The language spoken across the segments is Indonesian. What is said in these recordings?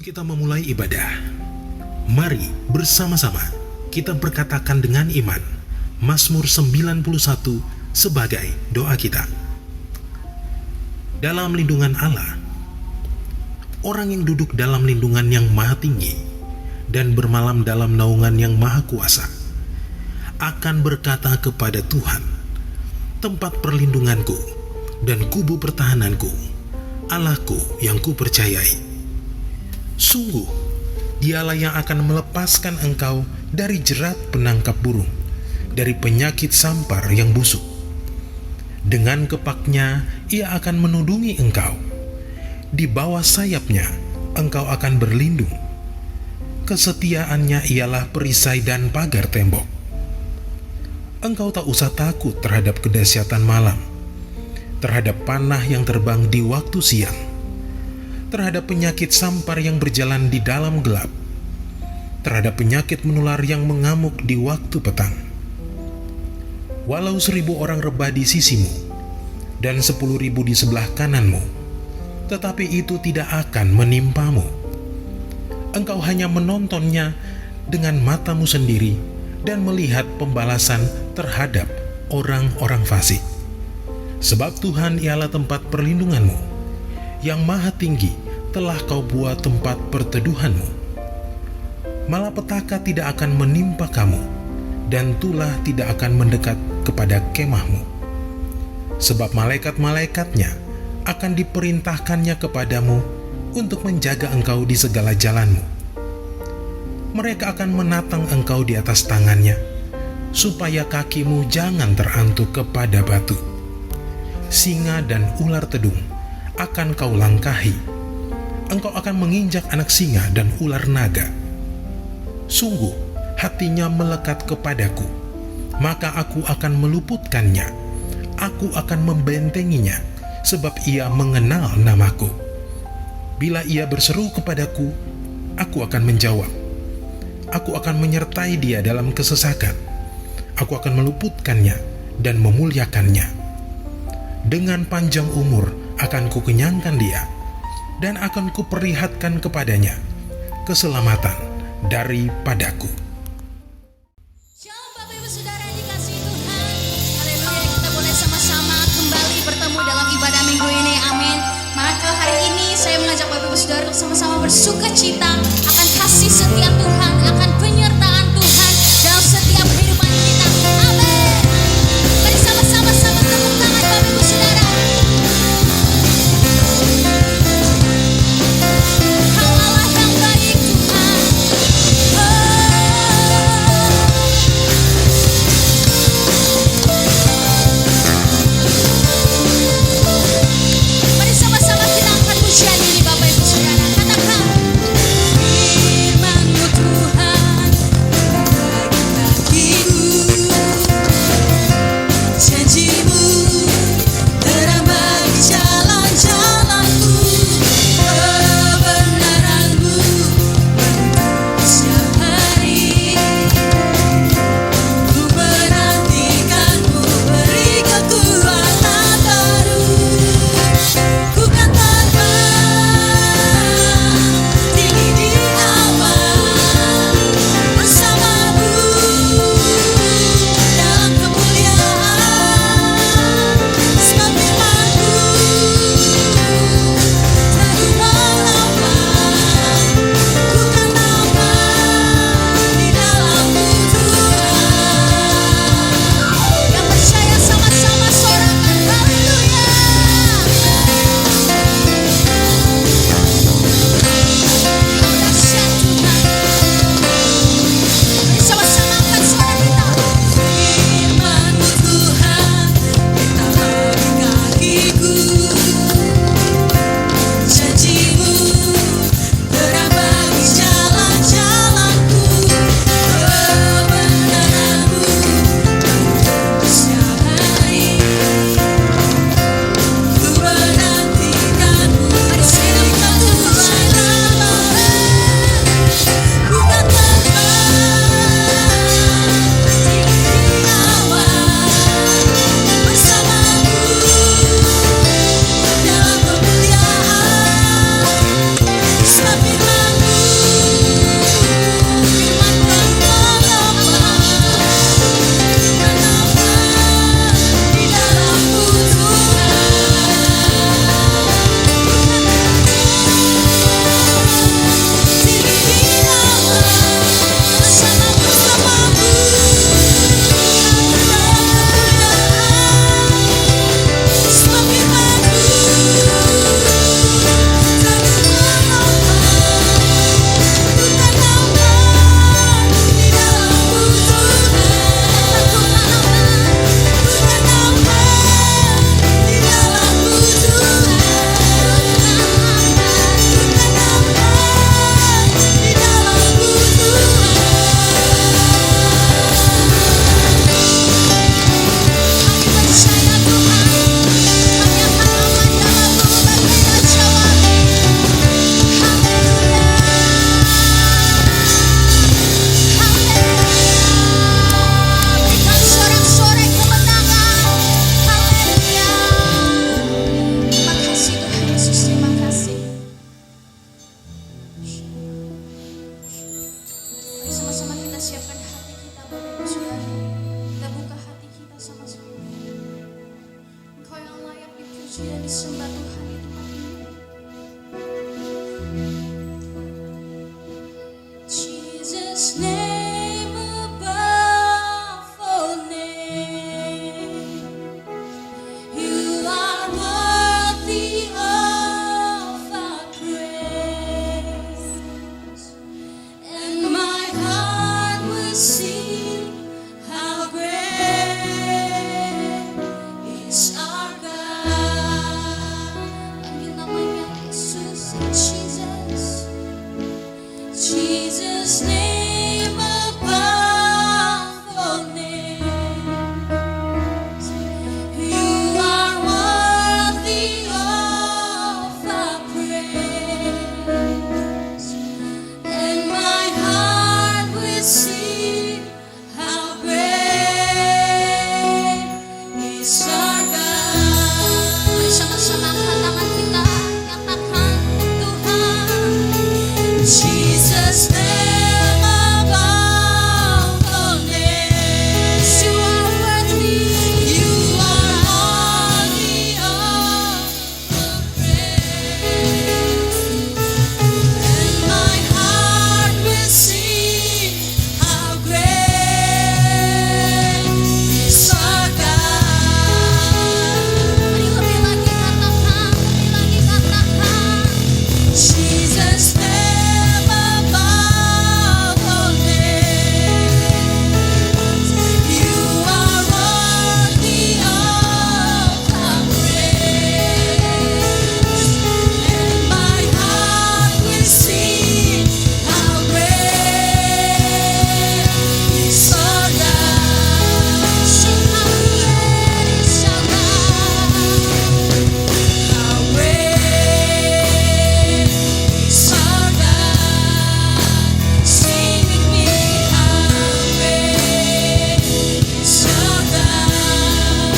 kita memulai ibadah, mari bersama-sama kita berkatakan dengan iman Mazmur 91 sebagai doa kita. Dalam lindungan Allah, orang yang duduk dalam lindungan yang maha tinggi dan bermalam dalam naungan yang maha kuasa akan berkata kepada Tuhan, tempat perlindunganku dan kubu pertahananku, Allahku yang kupercayai. Sungguh, dialah yang akan melepaskan engkau dari jerat penangkap burung, dari penyakit sampar yang busuk. Dengan kepaknya ia akan menudungi engkau. Di bawah sayapnya engkau akan berlindung. Kesetiaannya ialah perisai dan pagar tembok. Engkau tak usah takut terhadap kedahsyatan malam, terhadap panah yang terbang di waktu siang, terhadap penyakit sampar yang berjalan di dalam gelap, terhadap penyakit menular yang mengamuk di waktu petang. Walau 1000 orang rebah di sisimu dan 10.000 di sebelah kananmu, tetapi itu tidak akan menimpamu. Engkau hanya menontonnya dengan matamu sendiri dan melihat pembalasan terhadap orang-orang fasik. Sebab Tuhan ialah tempat perlindunganmu, yang maha tinggi telah kau buat tempat perteduhanmu. Malapetaka tidak akan menimpa kamu, dan tulah tidak akan mendekat kepada kemahmu. Sebab malaikat-malaikatnya akan diperintahkannya kepadamu untuk menjaga engkau di segala jalanmu. Mereka akan menatang engkau di atas tangannya, supaya kakimu jangan terantuk kepada batu. Singa dan ular tedung akan kau langkahi. Engkau akan menginjak anak singa dan ular naga. Sungguh, hatinya melekat kepadaku, maka aku akan meluputkannya. Aku akan membentenginya, sebab ia mengenal namaku. Bila ia berseru kepadaku, aku akan menjawab. Aku akan menyertai dia dalam kesesakan. Aku akan meluputkannya dan memuliakannya. Dengan panjang umur akan kukenyangkan dia, dan akan kuperlihatkan kepadanya keselamatan daripadaku. Shalom Bapak Ibu Saudara yang dikasihi Tuhan. Haleluya, kita boleh sama-sama kembali bertemu dalam ibadah minggu ini, amin. Maka hari ini saya mengajak Bapak Ibu Saudara untuk sama-sama bersuka cita akan kasih setia Tuhan, akan penyertaan Tuhan dalam setiap kehidupan kita, amin. Mari sama-sama tepuk tangan Bapak Ibu Saudara. Firman-Mu Tuhan kita siapkan hati kita Bapak Ibu Saudara. Kita buka hati kita sama-sama. Engkau yang layak dipuji dan disembah Tuhan di tempat ini. Jesus' name above all name. You are worthy of our praise, and my heart will sing how great is our God. Panggil namanya Yesus, Jesus. Jesus' name above all names. You are worthy of our praise, and my heart will sing how great is our God. Mari sama-sama angkat tangan kita, nyatakan Tuhan. Jesus' name above all names. You are worthy. You are worthy of our praise, and my heart will sing how great is our God. Mari lebih lagi katakan, Jesus' name above all names. You are worthy of our praise, and my heart will sing how great is our God. Sing how great is our God. How great is our God. Sing with me, how great is our God.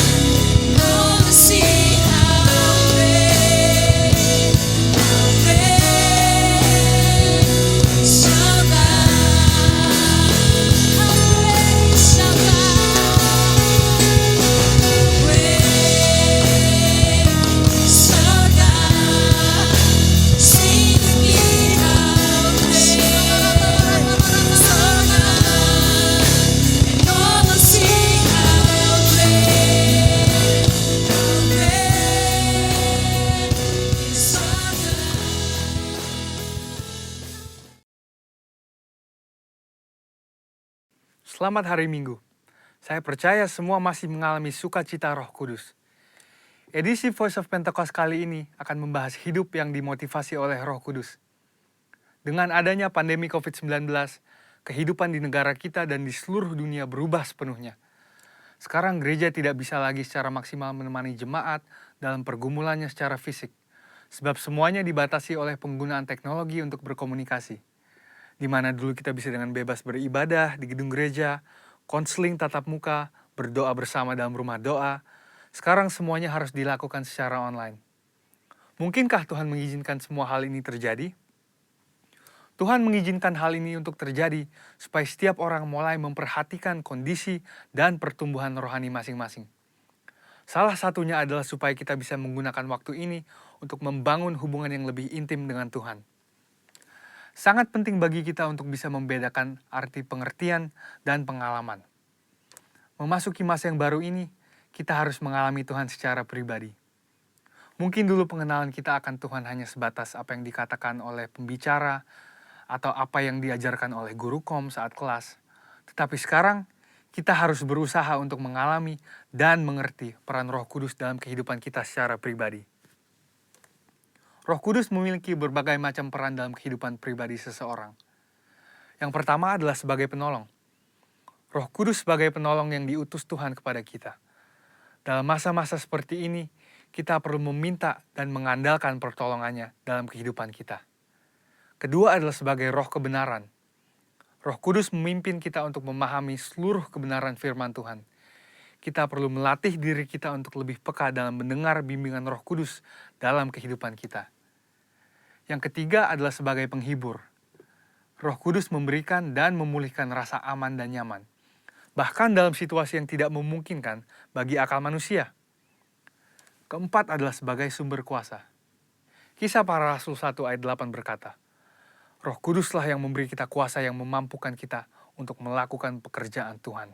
Oh, see how great is our God. How great is our God. Great is our God. Sing with me, how great is our God. And all will sing how great is our God. Selamat hari Minggu. Saya percaya semua masih mengalami sukacita Roh Kudus. Edisi Voice of Pentecost kali ini akan membahas hidup yang dimotivasi oleh Roh Kudus. Dengan adanya pandemi COVID-19, kehidupan di negara kita dan di seluruh dunia berubah sepenuhnya. Sekarang gereja tidak bisa lagi secara maksimal menemani jemaat dalam pergumulannya secara fisik, sebab semuanya dibatasi oleh penggunaan teknologi untuk berkomunikasi. Di mana dulu kita bisa dengan bebas beribadah di gedung gereja, konseling tatap muka, berdoa bersama dalam rumah doa. Sekarang semuanya harus dilakukan secara online. Mungkinkah Tuhan mengizinkan semua hal ini terjadi? Tuhan mengizinkan hal ini untuk terjadi supaya setiap orang mulai memperhatikan kondisi dan pertumbuhan rohani masing-masing. Salah satunya adalah supaya kita bisa menggunakan waktu ini untuk membangun hubungan yang lebih intim dengan Tuhan. Sangat penting bagi kita untuk bisa membedakan arti pengertian dan pengalaman. Memasuki masa yang baru ini, kita harus mengalami Tuhan secara pribadi. Mungkin dulu pengenalan kita akan Tuhan hanya sebatas apa yang dikatakan oleh pembicara atau apa yang diajarkan oleh guru kom saat kelas. Tetapi sekarang, kita harus berusaha untuk mengalami dan mengerti peran Roh Kudus dalam kehidupan kita secara pribadi. Roh Kudus memiliki berbagai macam peran dalam kehidupan pribadi seseorang. Yang pertama adalah sebagai penolong. Roh Kudus sebagai penolong yang diutus Tuhan kepada kita. Dalam masa-masa seperti ini, kita perlu meminta dan mengandalkan pertolongannya dalam kehidupan kita. Kedua adalah sebagai roh kebenaran. Roh Kudus memimpin kita untuk memahami seluruh kebenaran firman Tuhan. Kita perlu melatih diri kita untuk lebih peka dalam mendengar bimbingan Roh Kudus dalam kehidupan kita. Yang ketiga adalah sebagai penghibur. Roh Kudus memberikan dan memulihkan rasa aman dan nyaman, bahkan dalam situasi yang tidak memungkinkan bagi akal manusia. Keempat adalah sebagai sumber kuasa. Kisah Para Rasul 1 ayat 8 berkata, Roh Kuduslah yang memberi kita kuasa yang memampukan kita untuk melakukan pekerjaan Tuhan.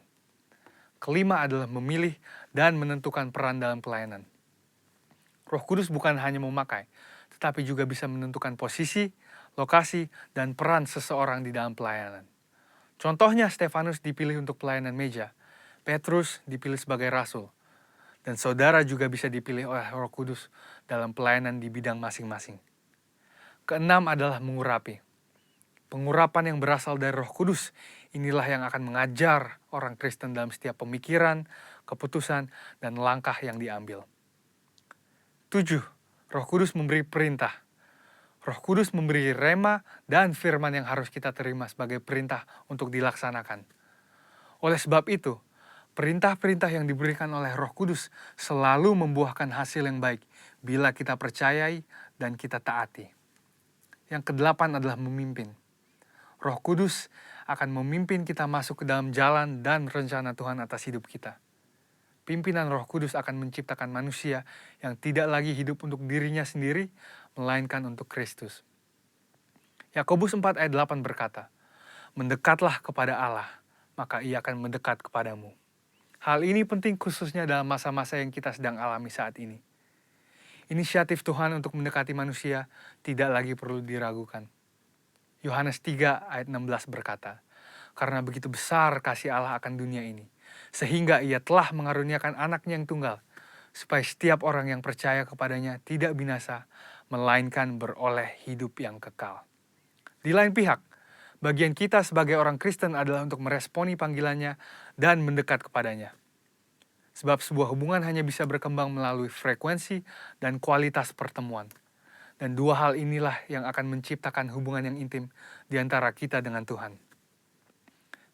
Kelima adalah memilih dan menentukan peran dalam pelayanan. Roh Kudus bukan hanya memakai, tetapi juga bisa menentukan posisi, lokasi, dan peran seseorang di dalam pelayanan. Contohnya, Stefanus dipilih untuk pelayanan meja, Petrus dipilih sebagai rasul, dan saudara juga bisa dipilih oleh Roh Kudus dalam pelayanan di bidang masing-masing. Keenam adalah mengurapi. Pengurapan yang berasal dari Roh Kudus inilah yang akan mengajar orang Kristen dalam setiap pemikiran, keputusan, dan langkah yang diambil. 7. Roh Kudus memberi perintah. Roh Kudus memberi rema dan firman yang harus kita terima sebagai perintah untuk dilaksanakan. Oleh sebab itu, perintah-perintah yang diberikan oleh Roh Kudus selalu membuahkan hasil yang baik bila kita percayai dan kita taati. Yang kedelapan adalah memimpin. Roh Kudus akan memimpin kita masuk ke dalam jalan dan rencana Tuhan atas hidup kita. Pimpinan Roh Kudus akan menciptakan manusia yang tidak lagi hidup untuk dirinya sendiri, melainkan untuk Kristus. Yakobus 4 ayat 8 berkata, "Mendekatlah kepada Allah, maka Ia akan mendekat kepadamu." Hal ini penting khususnya dalam masa-masa yang kita sedang alami saat ini. Inisiatif Tuhan untuk mendekati manusia tidak lagi perlu diragukan. Yohanes 3 ayat 16 berkata, "Karena begitu besar kasih Allah akan dunia ini, sehingga Ia telah mengaruniakan anaknya yang tunggal, supaya setiap orang yang percaya kepadanya tidak binasa, melainkan beroleh hidup yang kekal." Di lain pihak, bagian kita sebagai orang Kristen adalah untuk meresponi panggilannya dan mendekat kepadanya. Sebab sebuah hubungan hanya bisa berkembang melalui frekuensi dan kualitas pertemuan. Dan dua hal inilah yang akan menciptakan hubungan yang intim di antara kita dengan Tuhan.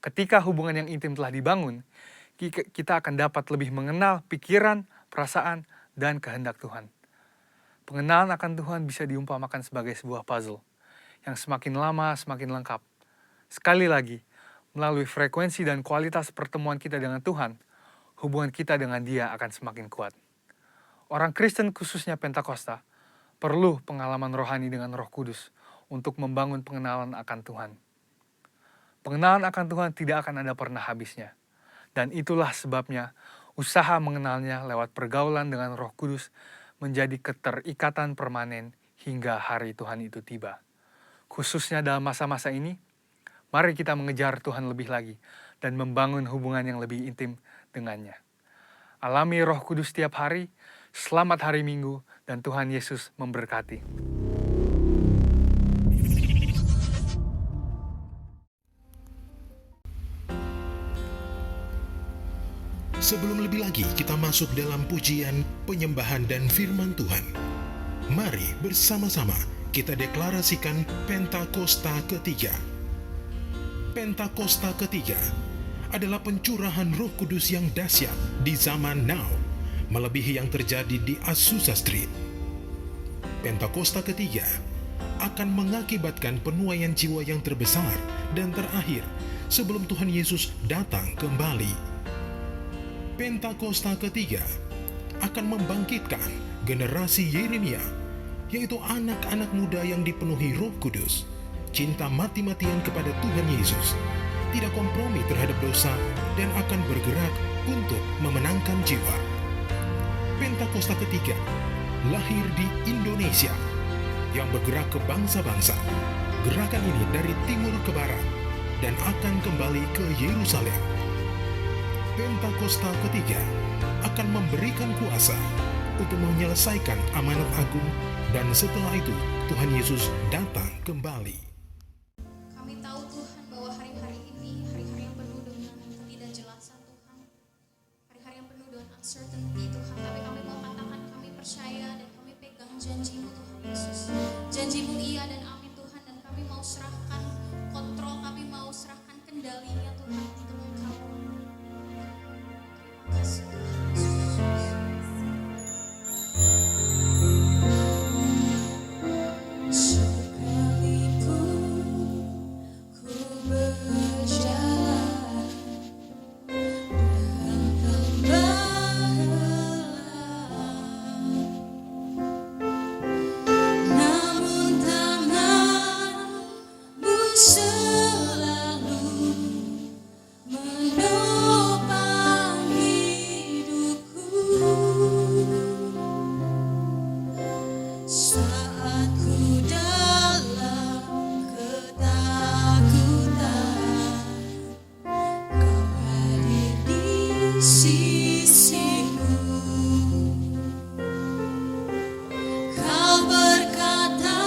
Ketika hubungan yang intim telah dibangun, kita akan dapat lebih mengenal pikiran, perasaan, dan kehendak Tuhan. Pengenalan akan Tuhan bisa diumpamakan sebagai sebuah puzzle, yang semakin lama semakin lengkap. Sekali lagi, melalui frekuensi dan kualitas pertemuan kita dengan Tuhan, hubungan kita dengan Dia akan semakin kuat. Orang Kristen khususnya Pentakosta perlu pengalaman rohani dengan Roh Kudus untuk membangun pengenalan akan Tuhan. Pengenalan akan Tuhan tidak akan ada pernah habisnya. Dan itulah sebabnya usaha mengenalnya lewat pergaulan dengan Roh Kudus menjadi keterikatan permanen hingga hari Tuhan itu tiba. Khususnya dalam masa-masa ini, mari kita mengejar Tuhan lebih lagi dan membangun hubungan yang lebih intim dengannya. Alami Roh Kudus setiap hari, selamat hari Minggu, dan Tuhan Yesus memberkati. Sebelum lebih lagi kita masuk dalam pujian, penyembahan, dan firman Tuhan, mari bersama-sama kita deklarasikan Pentakosta ketiga. Pentakosta ketiga adalah pencurahan Roh Kudus yang dahsyat di zaman now, melebihi yang terjadi di Azusa Street. Pentakosta ketiga akan mengakibatkan penuaian jiwa yang terbesar dan terakhir sebelum Tuhan Yesus datang kembali. Pentakosta ketiga akan membangkitkan generasi Yeremia, yaitu anak-anak muda yang dipenuhi Roh Kudus, cinta mati-matian kepada Tuhan Yesus, tidak kompromi terhadap dosa, dan akan bergerak untuk memenangkan jiwa. Pentakosta ketiga lahir di Indonesia yang bergerak ke bangsa-bangsa. Gerakan ini dari timur ke barat dan akan kembali ke Yerusalem. Pentakosta ketiga akan memberikan kuasa untuk menyelesaikan amanat agung, dan setelah itu Tuhan Yesus datang kembali. Kami tahu Tuhan bahwa hari-hari ini hari-hari yang penuh dengan ketidakjelasan Tuhan, hari-hari yang penuh dengan uncertainty Tuhan, tapi kami mau katakan kami percaya dan kami pegang janji-Mu Tuhan Yesus. Janji-Mu iya dan amin Tuhan, dan kami mau serahkan kontrol, kami mau serahkan kendalinya Tuhan untuk Engkau. Kasih Tuhan Yesus. Sekalipun sisiku. Kau berkata,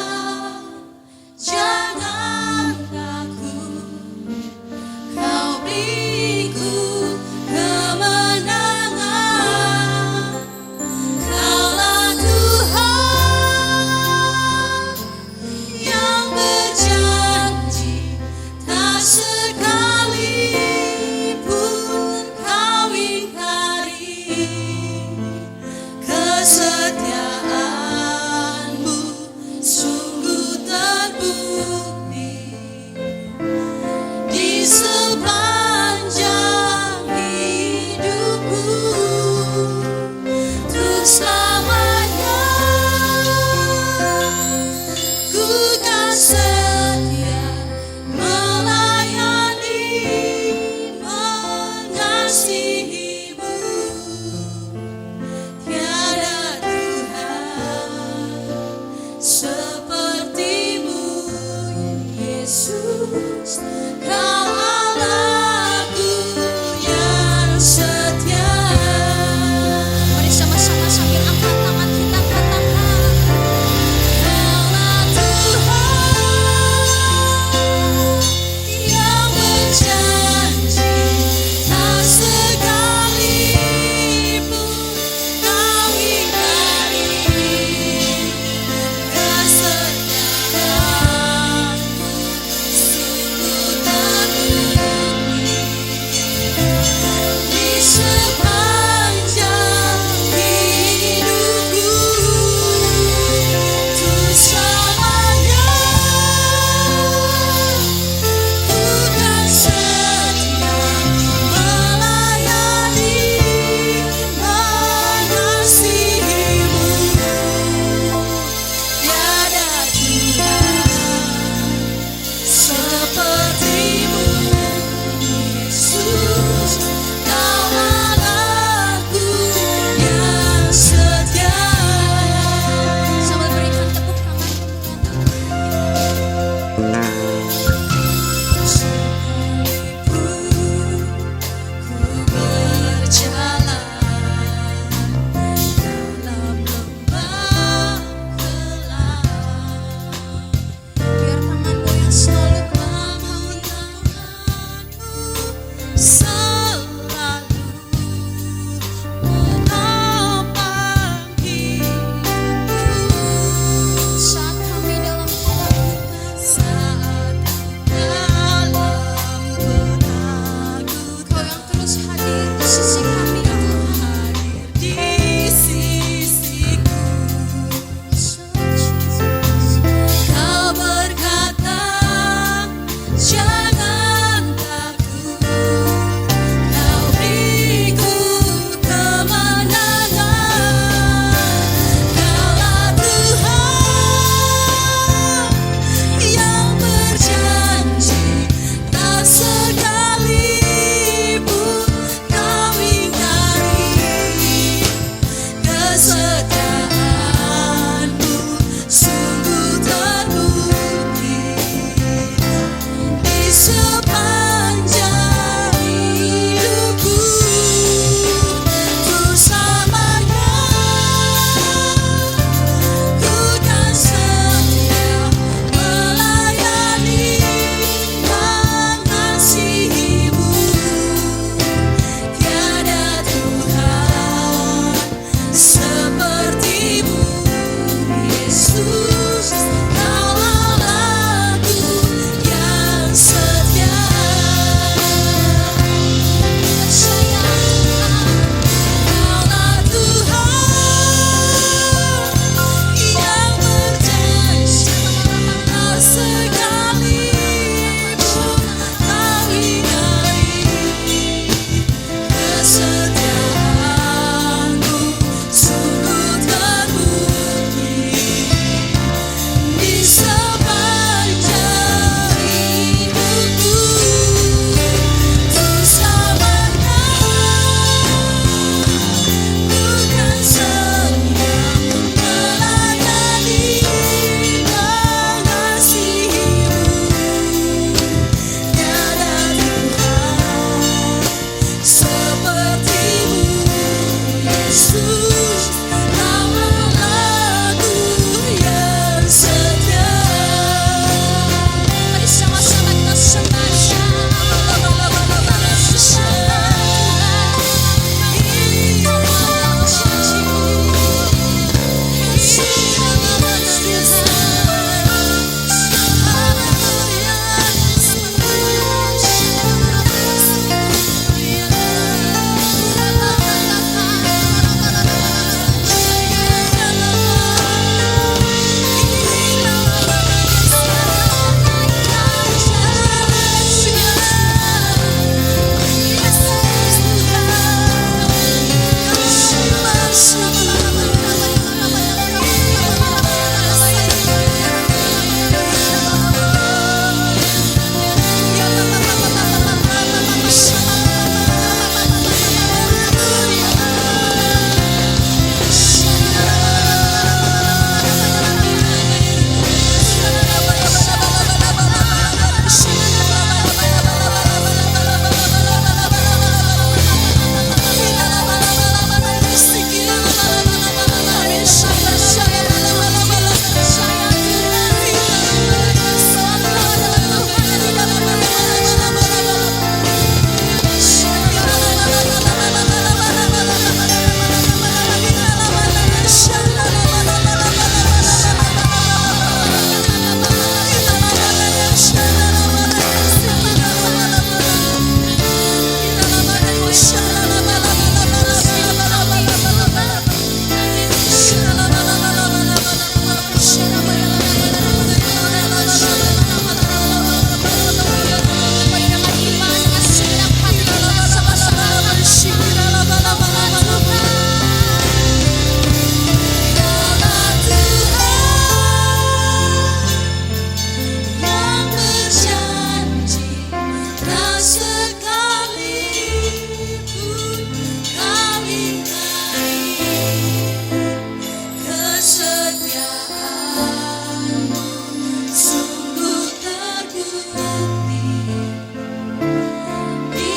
jangan takut. Kau beriku kemenangan. Kaulah Tuhan yang berjanji, tak sekalipun kau ingkari kesetiaanmu. Sungguh terbukti di sepanjang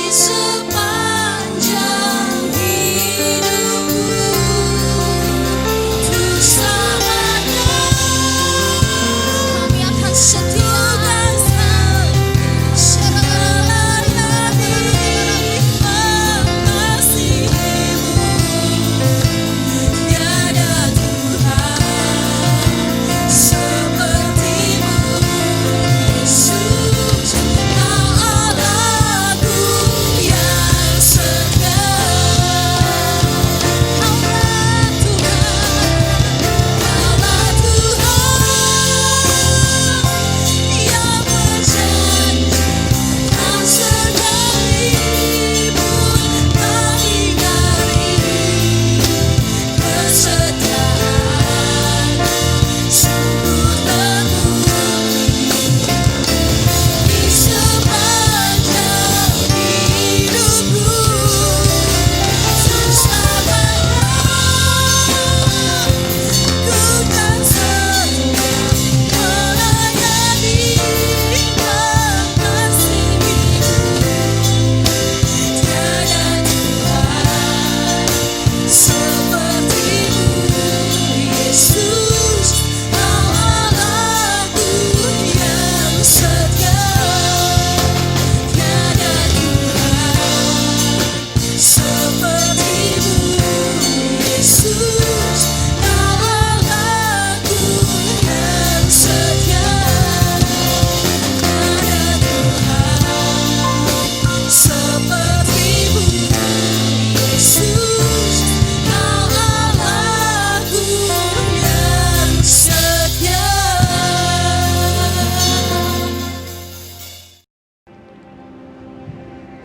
sepanjang hidupku, untuk selamanya kami akan setia.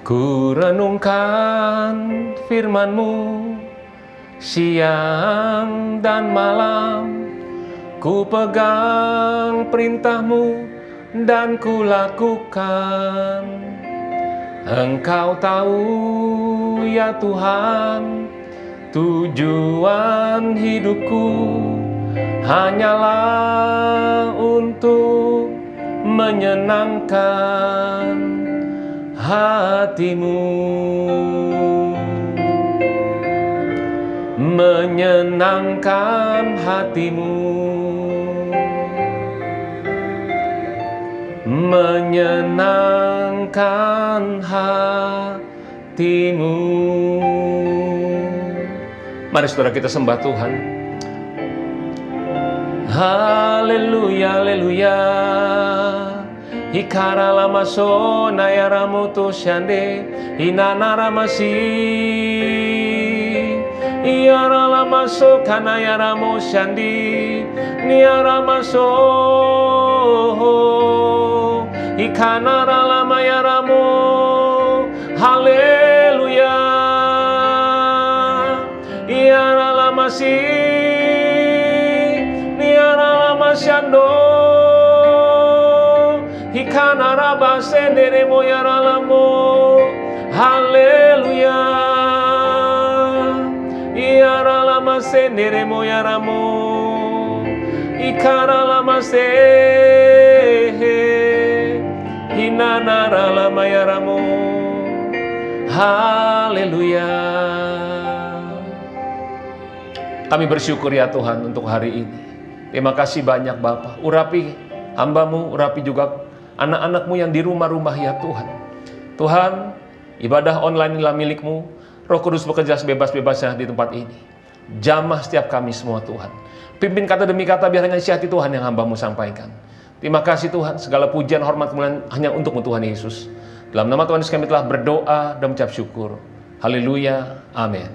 Ku renungkan firman-Mu siang dan malam, ku pegang perintah-Mu dan ku lakukan. Engkau tahu ya Tuhan, tujuan hidupku hanyalah untuk menyenangkan hati-Mu, menyenangkan hati-Mu, menyenangkan hati-Mu. Mari saudara kita sembah Tuhan. Haleluya, haleluya. Hikara lama so nayara moto shande inana ramasi iara lama so kanayara mo shandi niara maso ikanara lama yaramo. Haleluya, iara lama si niara lama shando Ikanaraba sendere moyaralamo. Haleluya, iaralama sendere moyaramo. Ikaralama se hinanaralama yaramo. Haleluya. Kami bersyukur ya Tuhan untuk hari ini. Terima kasih banyak Bapa. Urapi hamba-Mu, urapi juga anak-anak-Mu yang di rumah-rumah ya Tuhan. Tuhan, ibadah online inilah milik-Mu. Roh Kudus bekerja sebebas-bebasnya di tempat ini. Jamah setiap kami semua Tuhan. Pimpin kata demi kata biar hanya isi hati Tuhan yang hamba-Mu sampaikan. Terima kasih Tuhan, segala pujian, hormat, kemuliaan hanya untuk-Mu Tuhan Yesus. Dalam nama Tuhan Yesus kami telah berdoa dan mengucap syukur. Haleluya, amin.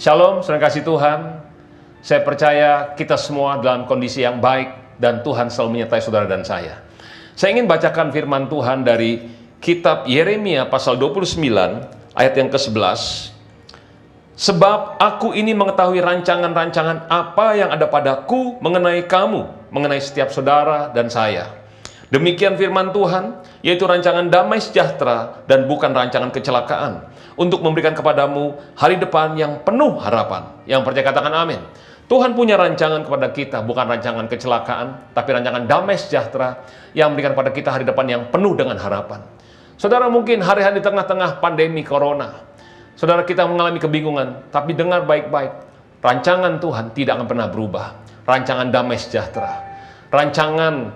Shalom, saudara kasih Tuhan. Saya percaya kita semua dalam kondisi yang baik dan Tuhan selalu menyertai saudara dan saya. Saya ingin bacakan firman Tuhan dari kitab Yeremia pasal 29 ayat yang ke-11. Sebab aku ini mengetahui rancangan-rancangan apa yang ada padaku mengenai kamu, mengenai setiap saudara dan saya. Demikian firman Tuhan, yaitu rancangan damai sejahtera dan bukan rancangan kecelakaan, untuk memberikan kepadamu hari depan yang penuh harapan. Yang percaya katakan amin. Tuhan punya rancangan kepada kita, bukan rancangan kecelakaan, tapi rancangan damai sejahtera yang memberikan kepada kita hari depan yang penuh dengan harapan. Saudara, mungkin hari-hari di tengah-tengah pandemi corona, saudara kita mengalami kebingungan, tapi dengar baik-baik, rancangan Tuhan tidak akan pernah berubah. Rancangan damai sejahtera, rancangan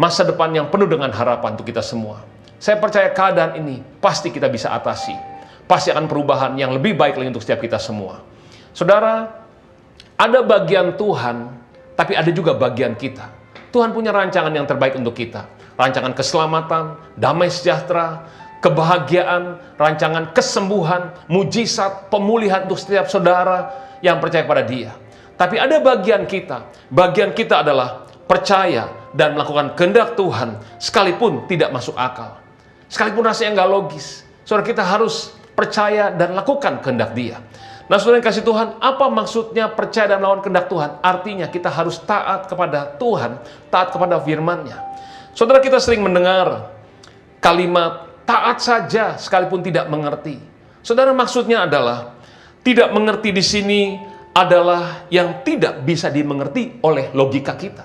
masa depan yang penuh dengan harapan untuk kita semua. Saya percaya keadaan ini pasti kita bisa atasi. Pasti akan perubahan yang lebih baik lagi untuk setiap kita semua. Saudara, ada bagian Tuhan, tapi ada juga bagian kita. Tuhan punya rancangan yang terbaik untuk kita. Rancangan keselamatan, damai sejahtera, kebahagiaan, rancangan kesembuhan, mujizat, pemulihan untuk setiap saudara yang percaya pada Dia. Tapi ada bagian kita. Bagian kita adalah percaya dan melakukan kehendak Tuhan sekalipun tidak masuk akal. Sekalipun rasanya nggak logis. Saudara, kita harus percaya dan lakukan kehendak Dia. Nah, saudara yang kasih Tuhan, apa maksudnya percaya dan melawan kehendak Tuhan? Artinya kita harus taat kepada Tuhan, taat kepada firman-Nya. Saudara, kita sering mendengar kalimat taat saja sekalipun tidak mengerti. Saudara, maksudnya adalah tidak mengerti di sini adalah yang tidak bisa dimengerti oleh logika kita.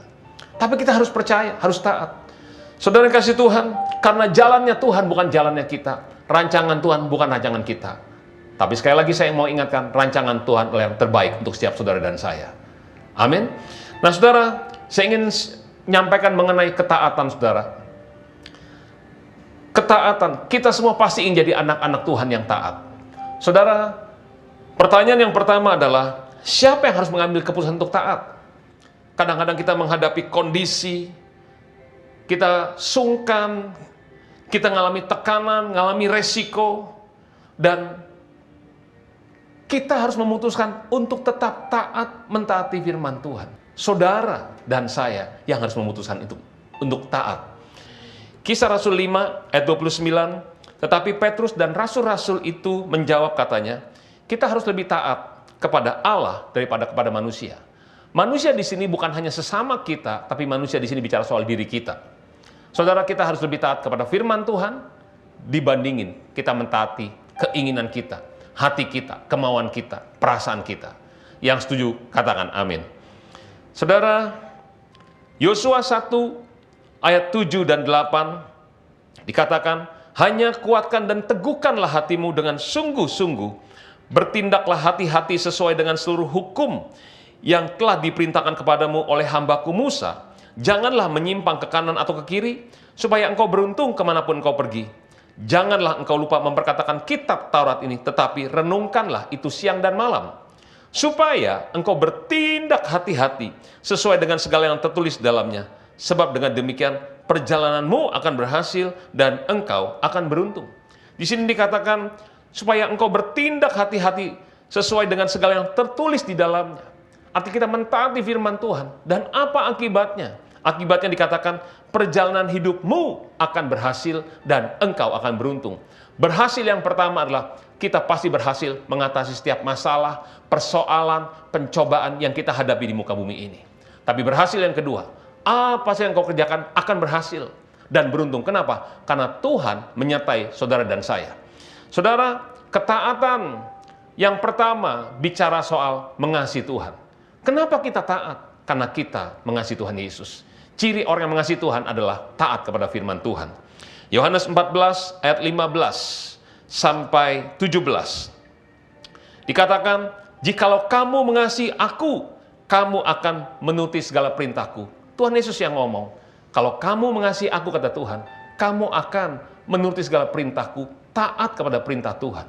Tapi kita harus percaya, harus taat. Saudara yang kasih Tuhan, karena jalannya Tuhan bukan jalannya kita. Rancangan Tuhan bukan rancangan kita. Tapi sekali lagi saya mau ingatkan, rancangan Tuhan adalah yang terbaik untuk setiap saudara dan saya. Amin. Nah, saudara, saya ingin menyampaikan mengenai ketaatan, saudara. Ketaatan, kita semua pasti ingin jadi anak-anak Tuhan yang taat. Saudara, pertanyaan yang pertama adalah, siapa yang harus mengambil keputusan untuk taat? Kadang-kadang kita menghadapi kondisi, kita sungkan, kita mengalami tekanan, mengalami resiko, dan kita harus memutuskan untuk tetap taat mentaati firman Tuhan. Saudara dan saya yang harus memutuskan itu untuk taat. Kisah Rasul 5 ayat 29, tetapi Petrus dan rasul-rasul itu menjawab katanya, kita harus lebih taat kepada Allah daripada kepada manusia. Manusia di sini bukan hanya sesama kita, tapi manusia di sini bicara soal diri kita. Saudara, kita harus lebih taat kepada firman Tuhan dibandingin kita mentaati keinginan kita, hati kita, kemauan kita, perasaan kita. Yang setuju katakan amin. Saudara, Yosua 1 ayat 7 dan 8 dikatakan, hanya kuatkan dan teguhkanlah hatimu dengan sungguh-sungguh, bertindaklah hati-hati sesuai dengan seluruh hukum yang telah diperintahkan kepadamu oleh hambaku Musa. Janganlah menyimpang ke kanan atau ke kiri, supaya engkau beruntung kemanapun engkau pergi. Janganlah engkau lupa memperkatakan kitab Taurat ini, tetapi renungkanlah itu siang dan malam, supaya engkau bertindak hati-hati sesuai dengan segala yang tertulis dalamnya. Sebab dengan demikian perjalananmu akan berhasil dan engkau akan beruntung. Di sini dikatakan, supaya engkau bertindak hati-hati sesuai dengan segala yang tertulis di dalamnya. Arti kita mentaati firman Tuhan. Dan apa akibatnya? Akibatnya dikatakan perjalanan hidupmu akan berhasil dan engkau akan beruntung. Berhasil yang pertama adalah kita pasti berhasil mengatasi setiap masalah, persoalan, pencobaan yang kita hadapi di muka bumi ini. Tapi berhasil yang kedua, apa sih yang kau kerjakan akan berhasil dan beruntung. Kenapa? Karena Tuhan menyertai saudara dan saya. Saudara, ketaatan yang pertama bicara soal mengasihi Tuhan. Kenapa kita taat? Karena kita mengasihi Tuhan Yesus. Ciri orang yang mengasihi Tuhan adalah taat kepada firman Tuhan. Yohanes 14 ayat 15 sampai 17. Dikatakan, jikalau kamu mengasihi aku, kamu akan menuruti segala perintahku. Tuhan Yesus yang ngomong, kalau kamu mengasihi aku, kata Tuhan, kamu akan menuruti segala perintahku, taat kepada perintah Tuhan.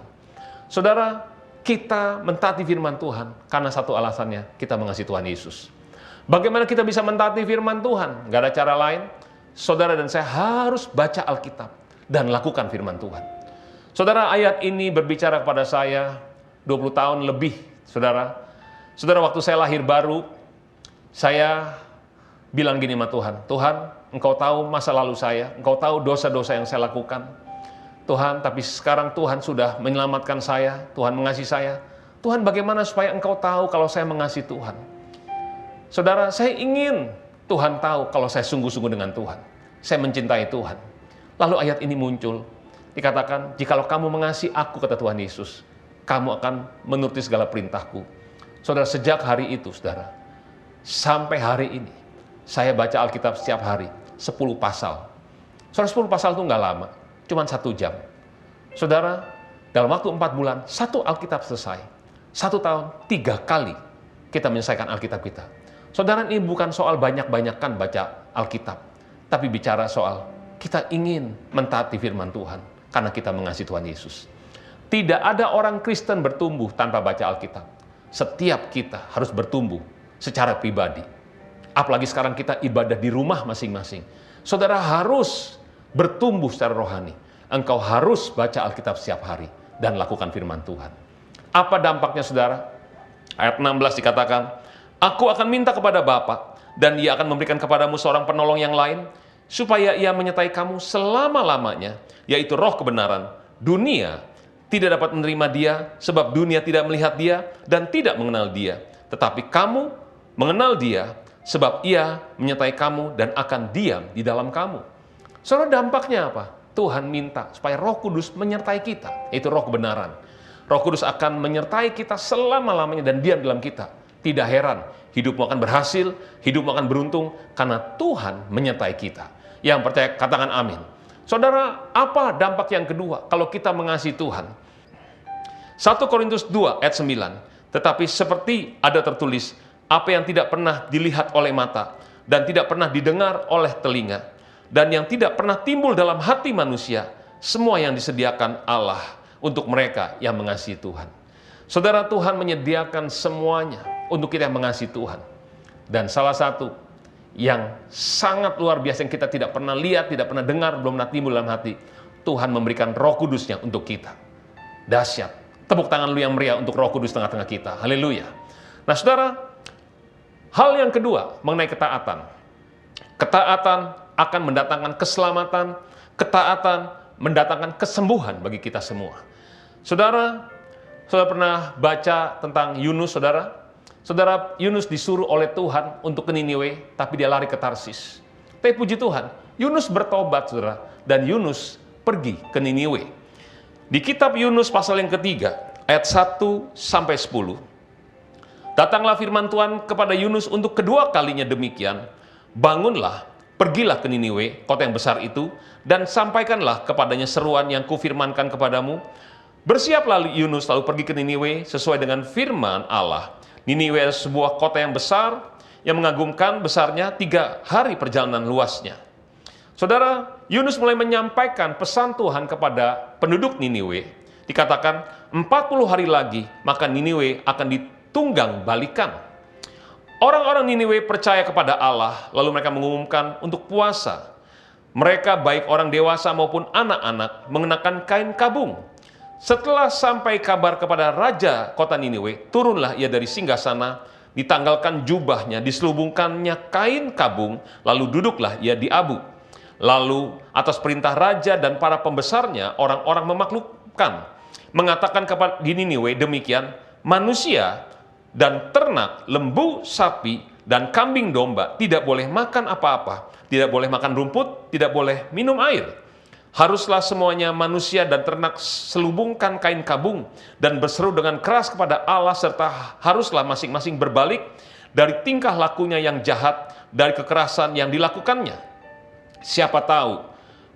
Saudara, kita mentaati firman Tuhan karena satu alasannya, kita mengasihi Tuhan Yesus. Bagaimana kita bisa mentaati firman Tuhan? Gak ada cara lain. Saudara dan saya harus baca Alkitab dan lakukan firman Tuhan. Saudara, ayat ini berbicara kepada saya 20 tahun lebih, saudara. Saudara, waktu saya lahir baru, saya bilang gini sama Tuhan, Tuhan, Engkau tahu masa lalu saya, Engkau tahu dosa-dosa yang saya lakukan. Tuhan, tapi sekarang Tuhan sudah menyelamatkan saya, Tuhan mengasihi saya. Tuhan, bagaimana supaya Engkau tahu kalau saya mengasihi Tuhan? Saudara, saya ingin Tuhan tahu kalau saya sungguh-sungguh dengan Tuhan. Saya mencintai Tuhan. Lalu ayat ini muncul. Dikatakan, jikalau kamu mengasihi aku, kata Tuhan Yesus, kamu akan menuruti segala perintahku. Saudara, sejak hari itu, saudara, sampai hari ini, saya baca Alkitab setiap hari, 10 pasal. Saudara, 10 pasal itu nggak lama. cuma 1 jam. Saudara, dalam waktu 4 bulan, 1 Alkitab selesai. 1 tahun, 3 kali kita menyelesaikan Alkitab kita. Saudara, ini bukan soal banyak-banyakan baca Alkitab, tapi bicara soal kita ingin mentaati firman Tuhan karena kita mengasihi Tuhan Yesus. Tidak ada orang Kristen bertumbuh tanpa baca Alkitab. Setiap kita harus bertumbuh secara pribadi. Apalagi sekarang kita ibadah di rumah masing-masing. Saudara harus bertumbuh secara rohani. Engkau harus baca Alkitab setiap hari dan lakukan firman Tuhan. Apa dampaknya, saudara? Ayat 16 dikatakan, Aku akan minta kepada Bapa, dan Ia akan memberikan kepadamu seorang penolong yang lain, supaya Ia menyertai kamu selama-lamanya, yaitu Roh kebenaran. Dunia tidak dapat menerima Dia, sebab dunia tidak melihat Dia dan tidak mengenal Dia. Tetapi kamu mengenal Dia, sebab Ia menyertai kamu dan akan diam di dalam kamu. Saudara, dampaknya apa? Tuhan minta supaya Roh Kudus menyertai kita, yaitu Roh kebenaran. Roh Kudus akan menyertai kita selama-lamanya dan diam dalam kita. Tidak heran, hidupmu akan berhasil, hidupmu akan beruntung, karena Tuhan menyertai kita. Yang percaya, katakan amin. Saudara, apa dampak yang kedua kalau kita mengasihi Tuhan? 1 Korintus 2 ayat 9, tetapi seperti ada tertulis, apa yang tidak pernah dilihat oleh mata, dan tidak pernah didengar oleh telinga, dan yang tidak pernah timbul dalam hati manusia, semua yang disediakan Allah untuk mereka yang mengasihi Tuhan. Saudara, Tuhan menyediakan semuanya untuk kita yang mengasihi Tuhan. Dan salah satu yang sangat luar biasa yang kita tidak pernah lihat, tidak pernah dengar, belum pernah timbul dalam hati, Tuhan memberikan Roh Kudusnya untuk kita. Dahsyat. Tepuk tangan lu yang meriah untuk Roh Kudus tengah-tengah kita. Haleluya. Nah, saudara, hal yang kedua mengenai ketaatan. Ketaatan akan mendatangkan keselamatan, ketaatan mendatangkan kesembuhan bagi kita semua. Saudara pernah baca tentang Yunus, saudara? Saudara, Yunus disuruh oleh Tuhan untuk ke Niniwe, tapi dia lari ke Tarsis. Tapi puji Tuhan, Yunus bertobat, saudara, dan Yunus pergi ke Niniwe. Di kitab Yunus pasal yang ketiga, ayat 1-10, datanglah firman Tuhan kepada Yunus untuk kedua kalinya demikian, bangunlah, pergilah ke Niniwe, kota yang besar itu, dan sampaikanlah kepadanya seruan yang kufirmankan kepadamu. Bersiaplah Yunus lalu pergi ke Niniwe sesuai dengan firman Allah. Niniwe adalah sebuah kota yang besar, yang mengagumkan besarnya, 3 hari perjalanan luasnya. Saudara, Yunus mulai menyampaikan pesan Tuhan kepada penduduk Niniwe. Dikatakan 40 hari lagi, maka Niniwe akan ditunggang balikan. Orang-orang Niniwe percaya kepada Allah, lalu mereka mengumumkan untuk puasa. Mereka baik orang dewasa maupun anak-anak mengenakan kain kabung. Setelah sampai kabar kepada raja kota Niniwe, turunlah ia dari singgasana, ditanggalkan jubahnya, diselubungkannya kain kabung, lalu duduklah ia di abu. Lalu atas perintah raja dan para pembesarnya, orang-orang memaklukkan, mengatakan kepada di Niniwe demikian, manusia dan ternak, lembu, sapi, dan kambing domba tidak boleh makan apa-apa, tidak boleh makan rumput, tidak boleh minum air. Haruslah semuanya manusia dan ternak selubungkan kain kabung dan berseru dengan keras kepada Allah, serta haruslah masing-masing berbalik dari tingkah lakunya yang jahat, dari kekerasan yang dilakukannya. Siapa tahu,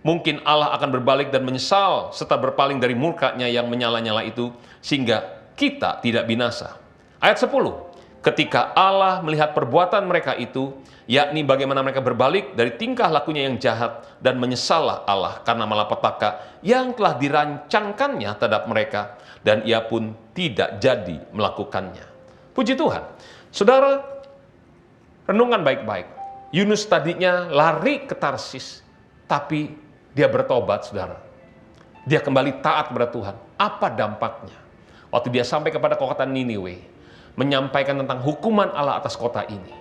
mungkin Allah akan berbalik dan menyesal serta berpaling dari murkanya yang menyala-nyala itu, sehingga kita tidak binasa. Ayat 10, ketika Allah melihat perbuatan mereka itu, yakni bagaimana mereka berbalik dari tingkah lakunya yang jahat, dan menyesallah Allah karena malapetaka yang telah dirancangkannya terhadap mereka, dan ia pun tidak jadi melakukannya. Puji Tuhan. Saudara, renungan baik-baik. Yunus tadinya lari ke Tarsis, tapi dia bertobat, saudara. Dia kembali taat kepada Tuhan. Apa dampaknya? Waktu dia sampai kepada kota Niniwe, menyampaikan tentang hukuman Allah atas kota ini.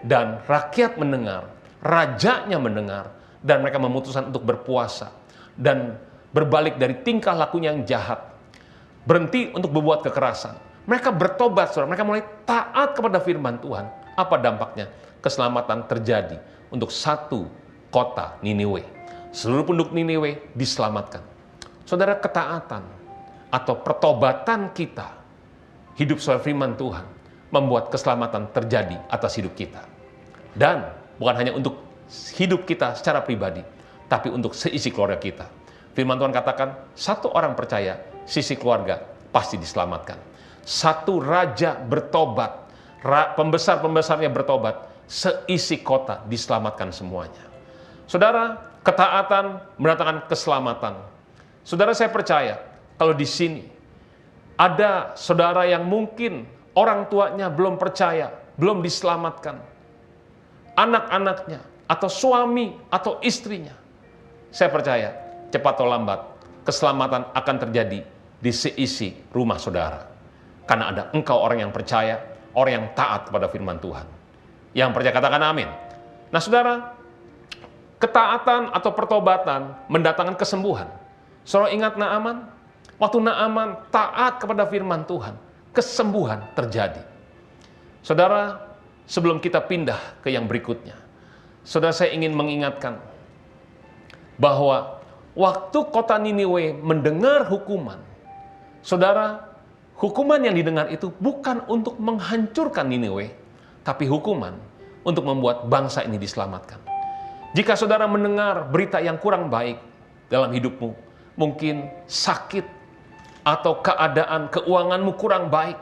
Dan rakyat mendengar, rajanya mendengar, dan mereka memutuskan untuk berpuasa dan berbalik dari tingkah lakunya yang jahat, berhenti untuk berbuat kekerasan. Mereka bertobat, saudara. Mereka mulai taat kepada firman Tuhan. Apa dampaknya? Keselamatan terjadi untuk satu kota Niniwe. Seluruh penduduk Niniwe diselamatkan. Saudara, ketaatan atau pertobatan kita, hidup sesuai firman Tuhan, membuat keselamatan terjadi atas hidup kita. Dan bukan hanya untuk hidup kita secara pribadi, tapi untuk seisi keluarga kita. Firman Tuhan katakan, satu orang percaya, sisi keluarga pasti diselamatkan. Satu raja bertobat, pembesar-pembesarnya bertobat, seisi kota diselamatkan semuanya. Saudara, ketaatan mendatangkan keselamatan. Saudara, saya percaya kalau di sini ada saudara yang mungkin orang tuanya belum percaya, belum diselamatkan, anak-anaknya, atau suami, atau istrinya. Saya percaya, cepat atau lambat, keselamatan akan terjadi di seisi rumah saudara. Karena ada engkau orang yang percaya, orang yang taat kepada firman Tuhan. Yang percaya katakan amin. Nah saudara, ketaatan atau pertobatan mendatangkan kesembuhan. Saudara ingat Naaman? Waktu Naaman taat kepada firman Tuhan, kesembuhan terjadi. Saudara, sebelum kita pindah ke yang berikutnya, saudara, saya ingin mengingatkan bahwa waktu kota Niniwe mendengar hukuman, saudara, hukuman yang didengar itu bukan untuk menghancurkan Niniwe, tapi hukuman untuk membuat bangsa ini diselamatkan. Jika saudara mendengar berita yang kurang baik dalam hidupmu, mungkin sakit, atau keadaan keuanganmu kurang baik,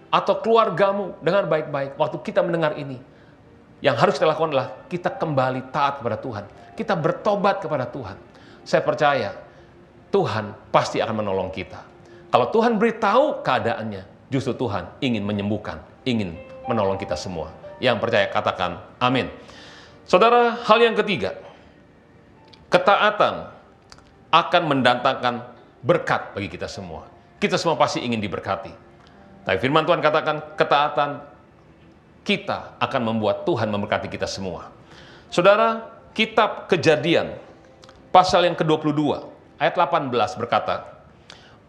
atau keluargamu dengan baik-baik, waktu kita mendengar ini, yang harus kita lakukan adalah kita kembali taat kepada Tuhan. Kita bertobat kepada Tuhan. Saya percaya Tuhan pasti akan menolong kita. Kalau Tuhan beritahu keadaannya, justru Tuhan ingin menyembuhkan, ingin menolong kita semua. Yang percaya katakan amin. Saudara, hal yang ketiga, ketaatan akan mendatangkan berkat bagi kita semua. Kita semua pasti ingin diberkati. Tapi firman Tuhan katakan ketaatan kita akan membuat Tuhan memberkati kita semua. Saudara, kitab Kejadian pasal yang ke-22 ayat 18 berkata,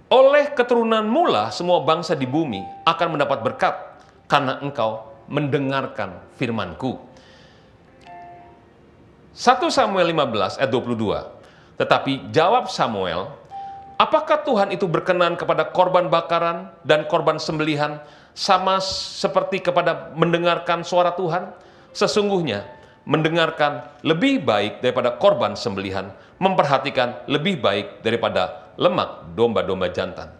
oleh keturunanmu lah semua bangsa di bumi akan mendapat berkat karena engkau mendengarkan firman-Ku. 1 Samuel 15 ayat 22. Tetapi jawab Samuel, apakah Tuhan itu berkenan kepada korban bakaran dan korban sembelihan sama seperti kepada mendengarkan suara Tuhan? Sesungguhnya mendengarkan lebih baik daripada korban sembelihan, memperhatikan lebih baik daripada lemak domba-domba jantan.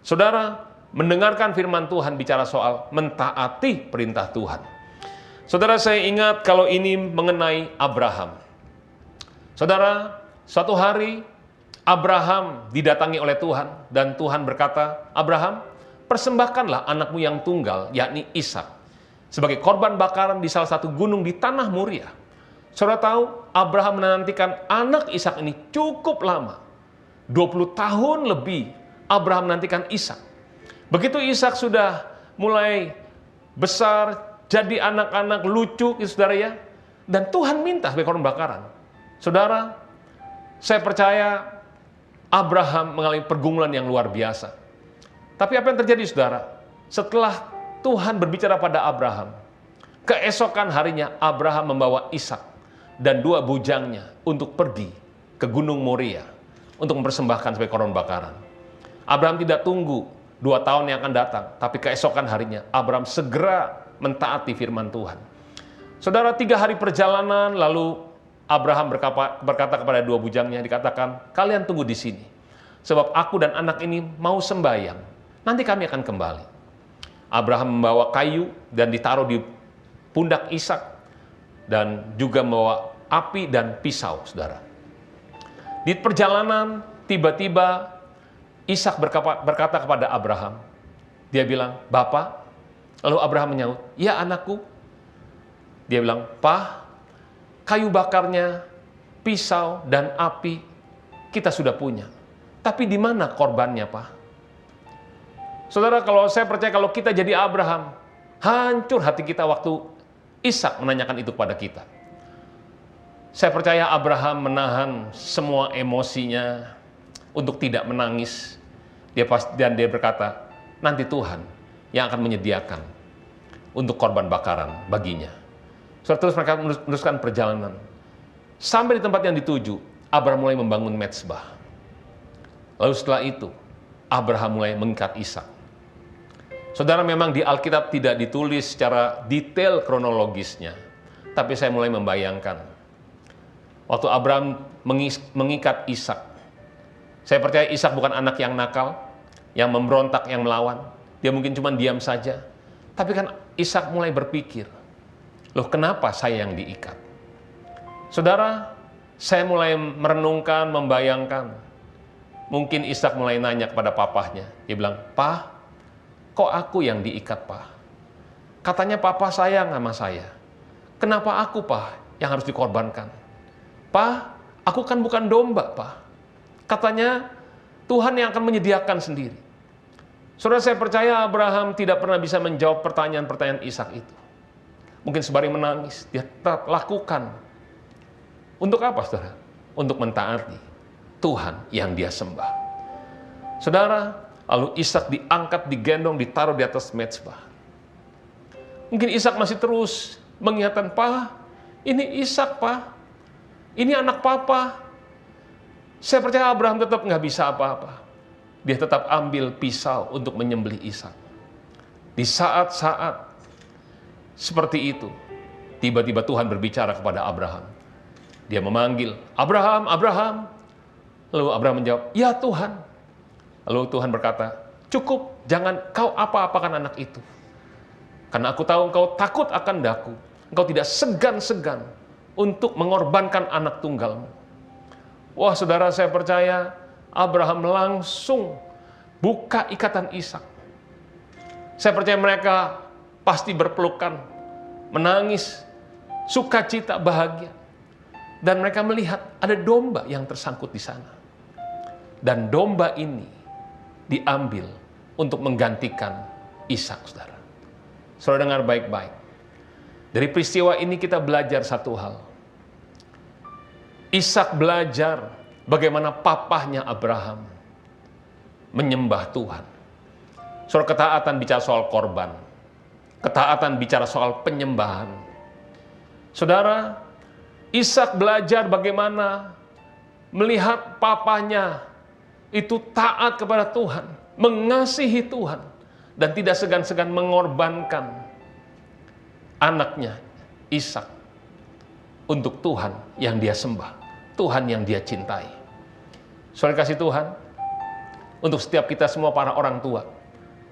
Saudara, mendengarkan firman Tuhan bicara soal mentaati perintah Tuhan. Saudara, saya ingat kalau ini mengenai Abraham. Saudara, suatu hari Abraham didatangi oleh Tuhan dan Tuhan berkata, Abraham, persembahkanlah anakmu yang tunggal, yakni Ishak, sebagai korban bakaran di salah satu gunung di tanah Moria. Saudara tahu, Abraham menantikan anak Ishak ini cukup lama. 20 tahun lebih Abraham menantikan Ishak. Begitu Ishak sudah mulai besar, jadi anak-anak lucu, saudara ya, dan Tuhan minta sebagai korban bakaran. Saudara, saya percaya Abraham mengalami pergumulan yang luar biasa. Tapi apa yang terjadi, saudara? Setelah Tuhan berbicara pada Abraham, keesokan harinya Abraham membawa Ishak dan 2 bujangnya untuk pergi ke Gunung Moria untuk mempersembahkan sebagai korban bakaran. Abraham tidak tunggu 2 tahun yang akan datang, tapi keesokan harinya Abraham segera mentaati firman Tuhan. Saudara, 3 hari perjalanan lalu Abraham berkata kepada 2 bujangnya, dikatakan, kalian tunggu di sini, sebab aku dan anak ini mau sembahyang, nanti kami akan kembali. Abraham membawa kayu dan ditaruh di pundak Ishak, dan juga membawa api dan pisau, saudara. Di perjalanan, tiba-tiba Ishak berkata kepada Abraham, dia bilang, Bapak. Lalu Abraham menyaut, ya anakku. Dia bilang, Pak, kayu bakarnya, pisau, dan api kita sudah punya. Tapi di mana korbannya, Pak? Saudara, kalau saya percaya kalau kita jadi Abraham, hancur hati kita waktu Ishak menanyakan itu kepada kita. Saya percaya Abraham menahan semua emosinya untuk tidak menangis. Dan dia berkata, nanti Tuhan yang akan menyediakan untuk korban bakaran baginya. Terus mereka meneruskan perjalanan. Sampai di tempat yang dituju, Abraham mulai membangun mezbah. Lalu setelah itu, Abraham mulai mengikat Ishak. Saudara, memang di Alkitab tidak ditulis secara detail kronologisnya, tapi saya mulai membayangkan. Waktu Abraham mengikat Ishak, Saya percaya Ishak bukan anak yang nakal, yang memberontak, yang melawan. Dia mungkin cuma diam saja. Tapi kan Ishak mulai berpikir, loh kenapa saya yang diikat? Saudara, saya mulai merenungkan, membayangkan. Mungkin Ishak mulai nanya kepada papahnya. Dia bilang, "Pak, kok aku yang diikat, Pak? Katanya papa sayang sama saya. Kenapa aku, Pak, yang harus dikorbankan? Pak, aku kan bukan domba, Pak. Katanya Tuhan yang akan menyediakan sendiri." Saudara, saya percaya Abraham tidak pernah bisa menjawab pertanyaan-pertanyaan Ishak itu. Mungkin sembari menangis, dia tetap lakukan. Untuk apa, saudara? Untuk mentaati Tuhan yang dia sembah. Saudara, lalu Ishak diangkat, digendong, ditaruh di atas mezbah. Mungkin Ishak masih terus mengingatkan, "Pak, ini Ishak, Pak. Ini anak papa." Saya percaya Abraham tetap nggak bisa apa-apa. Dia tetap ambil pisau untuk menyembelih Ishak. Di saat-saat seperti itu, tiba-tiba Tuhan berbicara kepada Abraham. Dia memanggil, "Abraham, Abraham." Lalu Abraham menjawab, "Ya Tuhan." Lalu Tuhan berkata, "Cukup, jangan kau apa-apakan anak itu. Karena aku tahu engkau takut akan daku. Engkau tidak segan-segan untuk mengorbankan anak tunggalmu." Wah, saudara, saya percaya Abraham langsung buka ikatan Ishak. Saya percaya mereka pasti berpelukan, menangis, sukacita, bahagia. Dan mereka melihat ada domba yang tersangkut di sana. Dan domba ini diambil untuk menggantikan Ishak, saudara. Saudara dengar baik-baik. Dari peristiwa ini kita belajar satu hal. Ishak belajar bagaimana papahnya Abraham menyembah Tuhan. Saudara, ketaatan bicara soal korban. Ketaatan bicara soal penyembahan. Saudara, Ishak belajar bagaimana melihat papahnya itu taat kepada Tuhan, mengasihi Tuhan, dan tidak segan-segan mengorbankan anaknya Ishak untuk Tuhan yang dia sembah, Tuhan yang dia cintai. Saudara kasih Tuhan, untuk setiap kita semua para orang tua,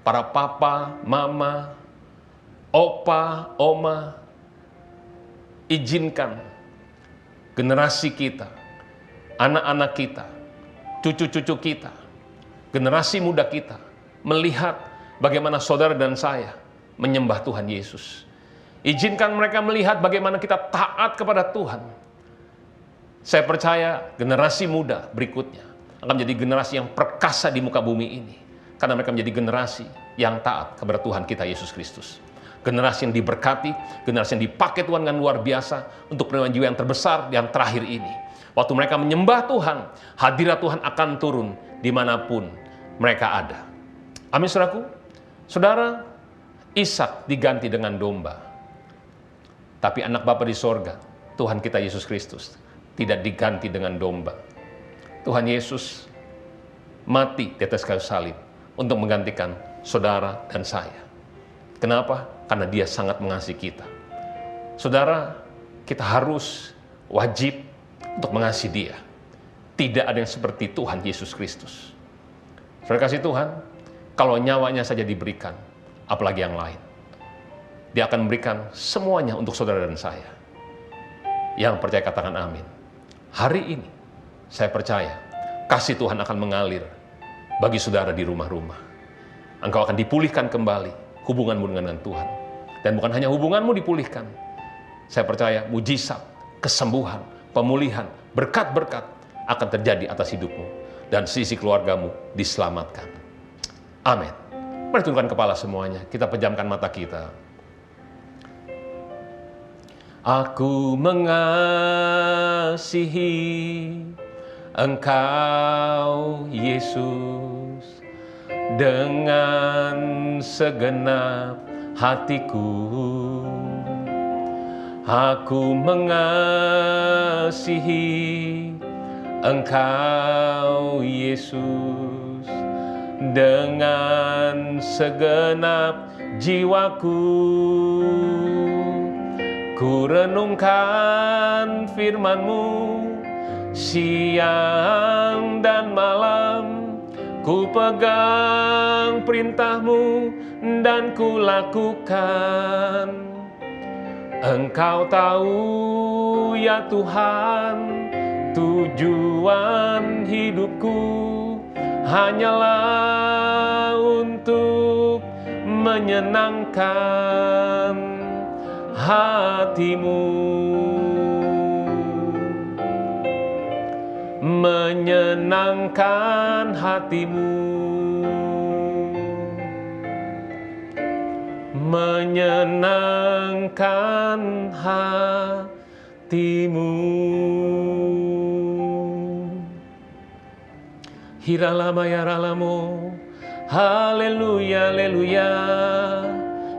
para papa, mama, opa, oma, izinkan generasi kita, anak-anak kita, cucu-cucu kita, generasi muda kita, melihat bagaimana saudara dan saya menyembah Tuhan Yesus. Izinkan mereka melihat bagaimana kita taat kepada Tuhan. Saya percaya generasi muda berikutnya akan menjadi generasi yang perkasa di muka bumi ini. Karena mereka menjadi generasi yang taat kepada Tuhan kita Yesus Kristus. Generasi yang diberkati, generasi yang dipakai Tuhan dengan luar biasa untuk penemuan jiwa yang terbesar yang terakhir ini. Waktu mereka menyembah Tuhan, hadirat Tuhan akan turun dimanapun mereka ada. Amin, saudaraku. Saudara, Ishak diganti dengan domba. Tapi anak Bapa di sorga, Tuhan kita Yesus Kristus, tidak diganti dengan domba. Tuhan Yesus mati di atas kayu salib untuk menggantikan saudara dan saya. Kenapa? Karena dia sangat mengasihi kita. Saudara, kita harus wajib untuk mengasihi dia. Tidak ada yang seperti Tuhan Yesus Kristus. Saudara kasih Tuhan, kalau nyawanya saja diberikan, apalagi yang lain. Dia akan memberikan semuanya untuk saudara dan saya. Yang percaya katakan amin. Hari ini, saya percaya, kasih Tuhan akan mengalir bagi saudara di rumah-rumah. Engkau akan dipulihkan kembali hubunganmu dengan Tuhan. Dan bukan hanya hubunganmu dipulihkan. Saya percaya mujizat, kesembuhan, pemulihan, berkat-berkat akan terjadi atas hidupmu. Dan sisi keluargamu diselamatkan. Amin. Mari tundukkan kepala semuanya. Kita pejamkan mata kita. Aku mengasihi Engkau, Yesus, dengan segenap hatiku. Aku mengasihi Engkau, Yesus, dengan segenap jiwaku. Ku renungkan firman-Mu siang dan malam, ku pegang perintah-Mu dan ku lakukan. Engkau tahu ya Tuhan, tujuan hidupku hanyalah untuk menyenangkan hati-Mu. Menyenangkan hati-Mu. Menyenangkan hati-Mu. Hiralama yaralamo, haleluya, haleluya.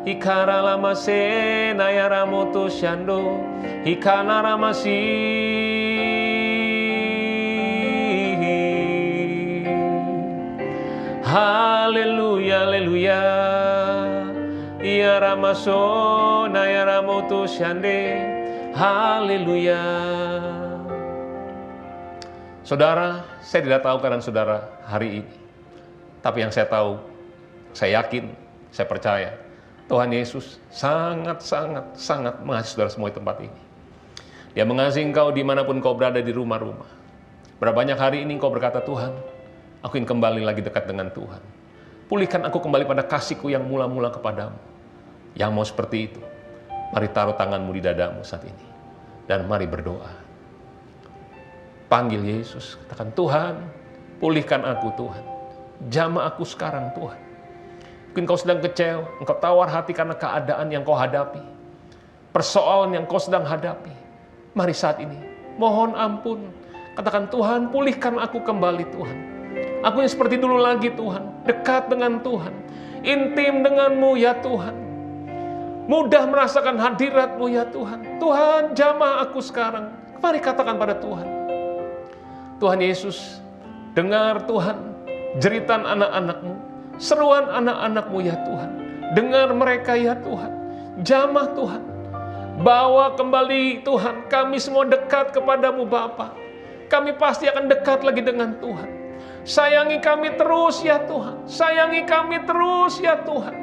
Ikaralama sena yaramoto shando, ikanaramasi. Haleluya, haleluya. Ya ramasona ya ramoto shande. Haleluya. Saudara, saya tidak tahu keadaan saudara hari ini. Tapi yang saya tahu, saya yakin, saya percaya, Tuhan Yesus sangat mengasihi saudara semua di tempat ini. Dia mengasihi engkau dimanapun kau berada di rumah-rumah. Berapa banyak hari ini kau berkata, Tuhan, aku ingin kembali lagi dekat dengan Tuhan. Pulihkan aku kembali pada kasihku yang mula-mula kepadamu. Yang mau seperti itu, mari taruh tanganmu di dadamu saat ini. Dan mari berdoa. Panggil Yesus, katakan, Tuhan, pulihkan aku Tuhan. Jamah aku sekarang Tuhan. Mungkin kau sedang kecewa, engkau tawar hati karena keadaan yang kau hadapi. Persoalan yang kau sedang hadapi. Mari saat ini, mohon ampun. Katakan, Tuhan, pulihkan aku kembali Tuhan. Aku yang seperti dulu lagi Tuhan. Dekat dengan Tuhan. Intim dengan-Mu ya Tuhan. Mudah merasakan hadirat-Mu ya Tuhan. Tuhan, jamah aku sekarang. Mari katakan pada Tuhan. Tuhan Yesus, dengar Tuhan jeritan anak-anak-Mu. Seruan anak-anak-Mu ya Tuhan. Dengar mereka ya Tuhan. Jamah Tuhan. Bawa kembali Tuhan. Kami semua dekat kepadamu Bapa. Kami pasti akan dekat lagi dengan Tuhan. Sayangi kami terus ya Tuhan. Sayangi kami terus ya Tuhan.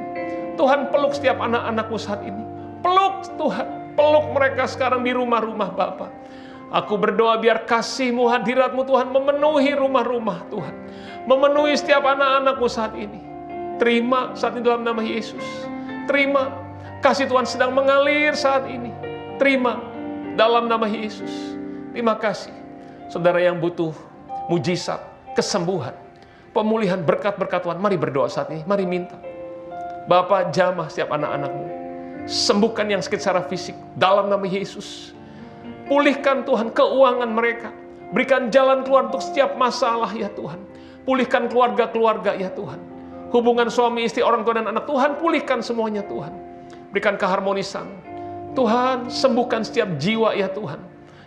Tuhan, peluk setiap anak-anak-Mu saat ini. Peluk Tuhan. Peluk mereka sekarang di rumah-rumah Bapa. Aku berdoa biar kasih-Mu, hadirat-Mu Tuhan memenuhi rumah-rumah Tuhan. Memenuhi setiap anak-anak-Mu saat ini. Terima saat ini dalam nama Yesus. Terima kasih Tuhan sedang mengalir saat ini. Terima dalam nama Yesus. Terima kasih. Saudara yang butuh mujizat, kesembuhan, pemulihan, berkat-berkat Tuhan, mari berdoa saat ini. Mari minta. Bapa, jamah setiap anak-anak-Mu. Sembuhkan yang sakit secara fisik dalam nama Yesus. Pulihkan Tuhan keuangan mereka. Berikan jalan keluar untuk setiap masalah ya Tuhan. Pulihkan keluarga-keluarga ya Tuhan. Hubungan suami istri, orang tua dan anak, Tuhan pulihkan semuanya Tuhan. Berikan keharmonisan. Tuhan, sembuhkan setiap jiwa ya Tuhan.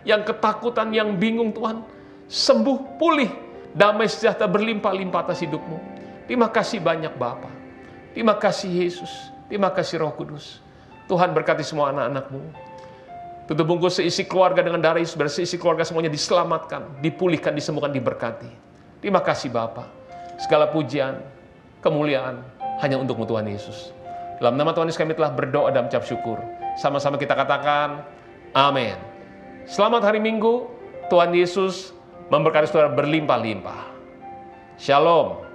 Yang ketakutan, yang bingung Tuhan. Sembuh, pulih. Damai sejahtera berlimpah-limpah atas hidupmu. Terima kasih banyak Bapa. Terima kasih Yesus. Terima kasih Roh Kudus. Tuhan berkati semua anak-anak-Mu. Tutup bungkus seisi keluarga dengan darah Yesus. Biar seisi keluarga semuanya diselamatkan, dipulihkan, disembuhkan, diberkati. Terima kasih Bapa. Segala pujian, kemuliaan hanya untuk-Mu Tuhan Yesus. Dalam nama Tuhan Yesus kami telah berdoa dan mengucap syukur. Sama-sama kita katakan, amin. Selamat hari Minggu. Tuhan Yesus memberkati saudara berlimpah-limpah. Shalom.